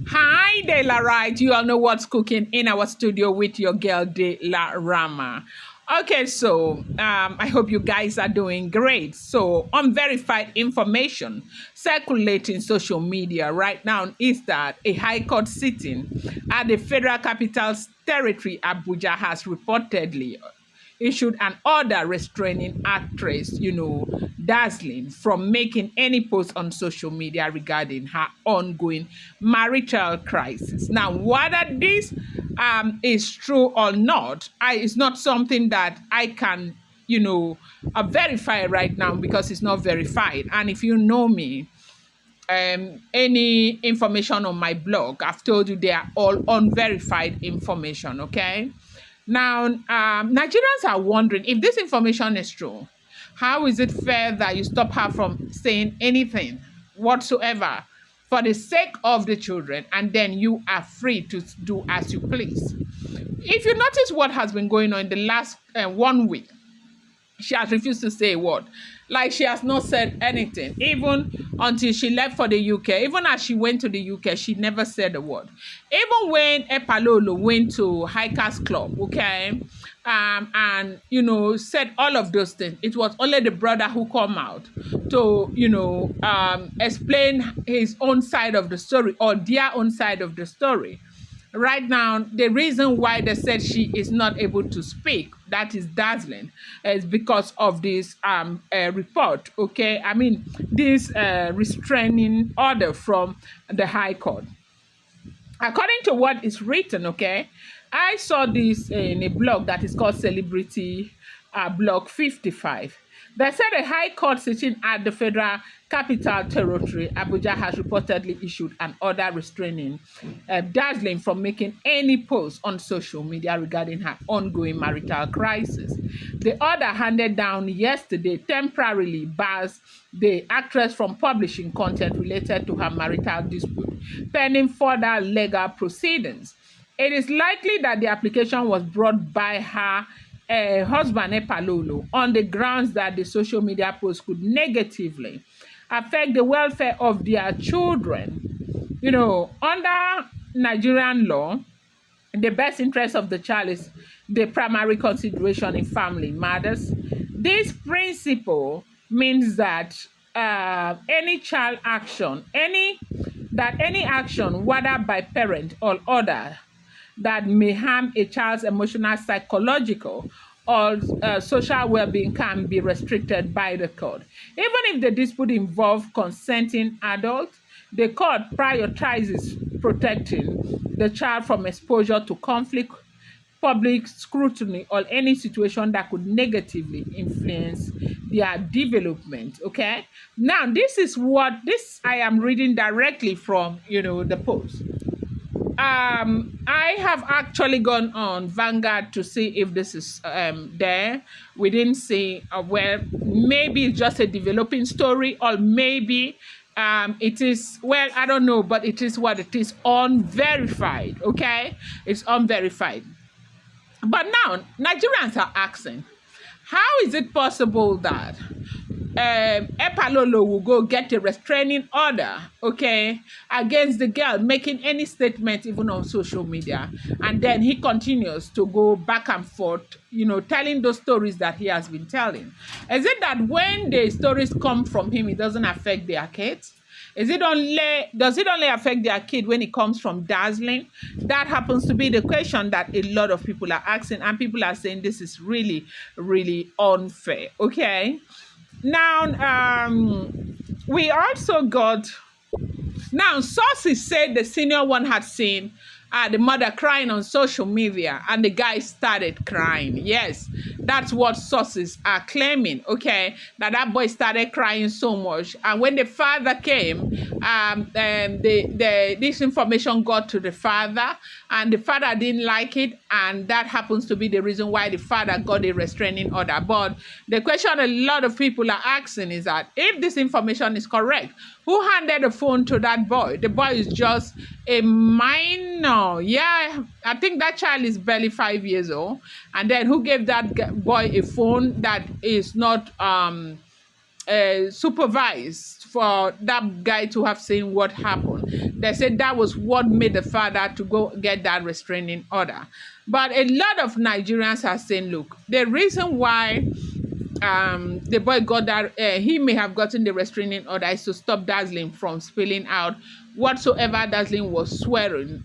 Hi, De La Right. You all know what's cooking in our studio with your girl, De La Rama. Okay, so I hope you guys are doing great. So, unverified information circulating social media right now is that a high court sitting at the Federal Capital's territory, Abuja, has reportedly issued an order restraining actress, Dazzling, from making any post on social media regarding her ongoing marital crisis. Now, whether this is true or not, it's not something that I can, verify right now because it's not verified. And if you know me, any information on my blog, I've told you they are all unverified information, okay? Now, Nigerians are wondering if this information is true. How is it fair that you stop her from saying anything whatsoever for the sake of the children, and then you are free to do as you please? If you notice what has been going on in the last 1 week, she has refused to say a word. Like she has not said anything, even until she left for the UK. Even as she went to the UK, she never said a word. Even when Epalolo went to Hikers Club, okay, and said all of those things, it was only the brother who come out to explain his own side of the story, or their own side of the story. Right now, the reason why they said she is not able to speak, that is Dazzling, is because of this report, okay? I mean, this restraining order from the High Court. According to what is written, okay, I saw this in a blog that is called Celebrity Blog 55. They said a high court sitting at the Federal Capital Territory, Abuja, has reportedly issued an order restraining Dazzling from making any post on social media regarding her ongoing marital crisis. The order handed down yesterday temporarily bars the actress from publishing content related to her marital dispute, pending further legal proceedings. It is likely that the application was brought by her husband Epalolo on the grounds that the social media post could negatively affect the welfare of their children. Under Nigerian law, the best interest of the child is the primary consideration in family matters. This principle means that any child action, any action, whether by parent or other, that may harm a child's emotional, psychological, or social well-being can be restricted by the court. Even if the dispute involves consenting adults, the court prioritizes protecting the child from exposure to conflict, public scrutiny, or any situation that could negatively influence their development. Okay. Now, this I am reading directly from the post. I have actually gone on Vanguard to see if this is there. We didn't see, maybe it's just a developing story, or maybe it is, I don't know, but it is what it is, unverified, okay? It's unverified. But now, Nigerians are asking, how is it possible that Epalolo will go get a restraining order, okay, against the girl making any statement even on social media, and then he continues to go back and forth, telling those stories that he has been telling? Is it that when the stories come from him, it doesn't affect their kids? Does it only affect their kid when it comes from Dazzling? That happens to be the question that a lot of people are asking, and people are saying this is really, really unfair, okay? Now, we also got, now sources said the senior one had seen the mother crying on social media, and the guy started crying. Yes, that's what sources are claiming, okay, that boy started crying so much. And when the father came, this information got to the father, and the father didn't like it, and that happens to be the reason why the father got a restraining order. But the question a lot of people are asking is that if this information is correct, who handed the phone to that boy? The boy is just a minor. Yeah, I think that child is barely 5 years old. And then who gave that boy a phone that is not supervised for that guy to have seen what happened. They said that was what made the father to go get that restraining order. But a lot of Nigerians are saying, look, the reason why the boy got that, he may have gotten the restraining order is to stop Dazzling from spilling out whatsoever Dazzling was swearing,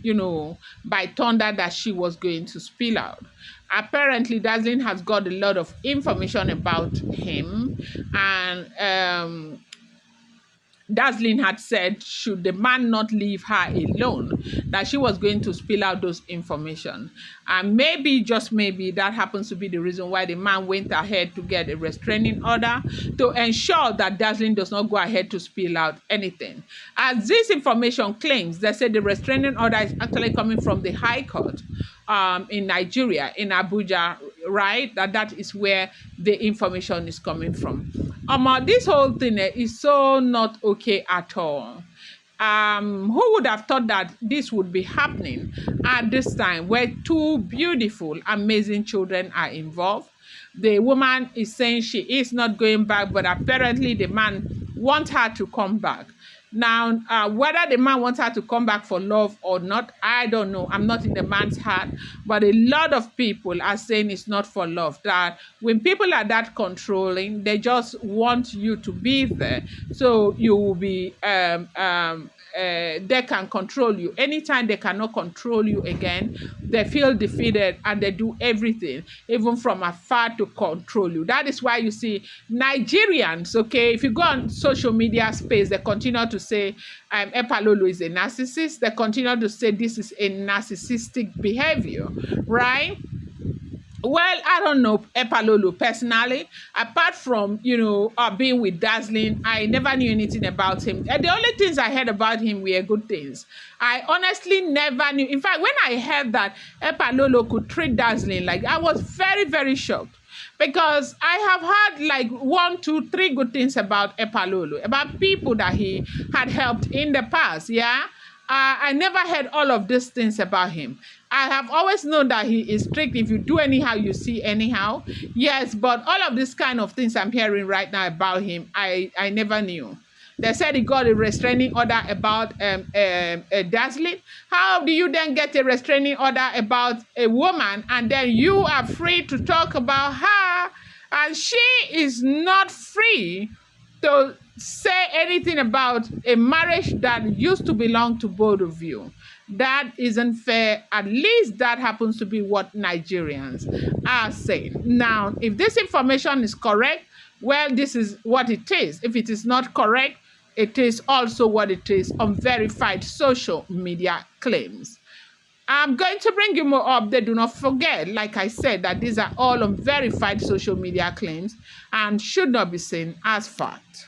by thunder that she was going to spill out. Apparently, Dazzling has got a lot of information about him, and Dazzling had said, should the man not leave her alone, that she was going to spill out those information. And maybe, just maybe, that happens to be the reason why the man went ahead to get a restraining order to ensure that Dazzling does not go ahead to spill out anything. As this information claims, they said the restraining order is actually coming from the High Court in Nigeria, in Abuja, right? That is where the information is coming from. This whole thing is so not okay at all. Who would have thought that this would be happening at this time where two beautiful, amazing children are involved? The woman is saying she is not going back, but apparently the man wants her to come back. Now, whether the man wants her to come back for love or not, I don't know. I'm not in the man's heart. But a lot of people are saying it's not for love. That when people are that controlling, they just want you to be there. So you will be, they can control you. Anytime they cannot control you again, they feel defeated and they do everything, even from afar, to control you. That is why you see Nigerians, okay, if you go on social media space, they continue to say Epalolo is a narcissist. They continue to say this is a narcissistic behavior, right? Well, I don't know Epalolo personally. Apart from, being with Dazzling, I never knew anything about him. The only things I heard about him were good things. I honestly never knew. In fact, when I heard that Epalolo could treat Dazzling, I was very, very shocked. Because I have heard 1, 2, 3 good things about Epalolo, about people that he had helped in the past, yeah? I never heard all of these things about him. I have always known that he is strict. If you do anyhow, you see anyhow. Yes, but all of these kind of things I'm hearing right now about him, I never knew. They said he got a restraining order about Dazzling. How do you then get a restraining order about a woman and then you are free to talk about her and she is not free to say anything about a marriage that used to belong to both of you? That isn't fair. At least that happens to be what Nigerians are saying. Now, if this information is correct, well, this is what it is. If it is not correct, it is also what it is on verified social media claims. I'm going to bring you more updates. Do not forget, like I said, that these are all on verified social media claims and should not be seen as fact.